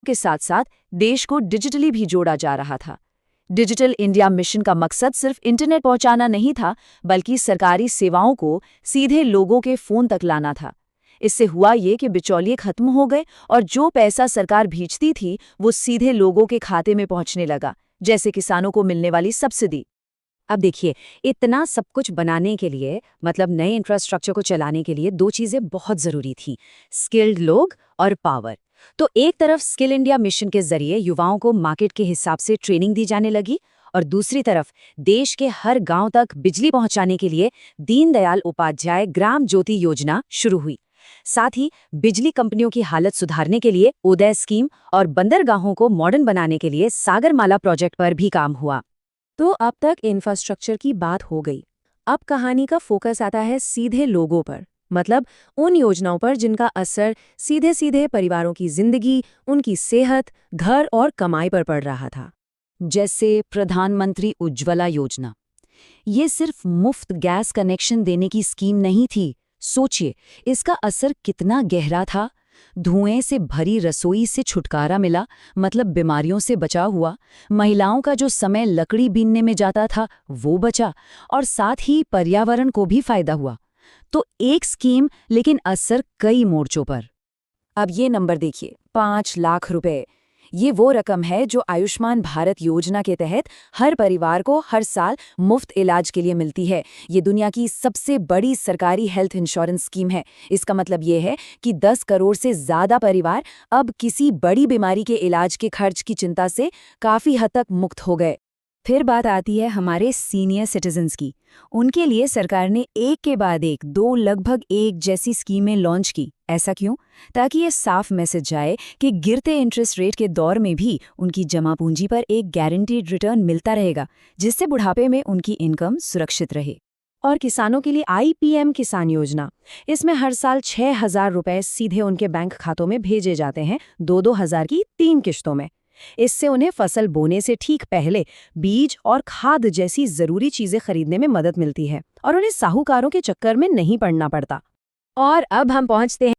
के साथ साथ देश को डिजिटली भी जोड़ा जा रहा था। डिजिटल इंडिया मिशन का मकसद सिर्फ इंटरनेट पहुंचाना नहीं था, बल्कि सरकारी सेवाओं को सीधे लोगों के फोन तक लाना था। इससे हुआ ये कि बिचौलिए खत्म हो गए और जो पैसा सरकार भेजती थी वो सीधे लोगों के खाते में पहुंचने लगा, जैसे किसानों को मिलने वाली सब्सिडी। अब देखिए, इतना सब कुछ बनाने के लिए, मतलब नए इंफ्रास्ट्रक्चर को चलाने के लिए, दो चीजें बहुत जरूरी थी: स्किल्ड लोग और पावर। तो एक तरफ स्किल इंडिया मिशन के जरिए युवाओं को मार्केट के हिसाब से ट्रेनिंग दी जाने लगी, और दूसरी तरफ देश के हर गांव तक बिजली पहुंचाने के लिए दीनदयाल उपाध्याय ग्राम ज्योति योजना शुरू हुई। साथ ही बिजली कंपनियों की हालत सुधारने के लिए उदय स्कीम और बंदरगाहों को मॉडर्न बनाने के लिए सागरमाला प्रोजेक्ट पर भी काम हुआ। तो अब तक इंफ्रास्ट्रक्चर की बात हो गई। अब कहानी का फोकस आता है सीधे लोगों पर, मतलब उन योजनाओं पर जिनका असर सीधे सीधे परिवारों की जिंदगी, उनकी सेहत, घर और कमाई पर पड़ रहा था। जैसे प्रधानमंत्री उज्ज्वला योजना। ये सिर्फ मुफ्त गैस कनेक्शन देने की स्कीम नहीं थी। सोचिए, इसका असर कितना गहरा था। धुएं से भरी रसोई से छुटकारा मिला, मतलब बीमारियों से बचाव हुआ। महिलाओं का जो समय लकड़ी बीनने में जाता था वो बचा, और साथ ही पर्यावरण को भी फायदा हुआ। तो एक स्कीम, लेकिन असर कई मोर्चों पर। अब ये नंबर देखिए, 5 लाख रुपए। ये वो रकम है जो आयुष्मान भारत योजना के तहत हर परिवार को हर साल मुफ्त इलाज के लिए मिलती है। ये दुनिया की सबसे बड़ी सरकारी हेल्थ इंश्योरेंस स्कीम है। इसका मतलब ये है कि 10 करोड़ से ज़्यादा परिवार अब किसी बड़ी बीमारी के इलाज के खर्च की चिंता से काफ़ी हद तक मुक्त हो गए। फिर बात आती है हमारे सीनियर सिटीजन्स की। उनके लिए सरकार ने एक के बाद एक दो लगभग एक जैसी स्कीमें लॉन्च की। ऐसा क्यों? ताकि ये साफ मैसेज जाए कि गिरते इंटरेस्ट रेट के दौर में भी उनकी जमा पूंजी पर एक गारंटीड रिटर्न मिलता रहेगा, जिससे बुढ़ापे में उनकी इनकम सुरक्षित रहे। और किसानों के लिए IPM किसान योजना। इसमें हर साल 6,000 रुपए सीधे उनके बैंक खातों में भेजे जाते हैं, 2-2 हज़ार की 3 किश्तों में। इससे उन्हें फसल बोने से ठीक पहले बीज और खाद जैसी जरूरी चीजें खरीदने में मदद मिलती है, और उन्हें साहूकारों के चक्कर में नहीं पड़ना पड़ता। और अब हम पहुंचते हैं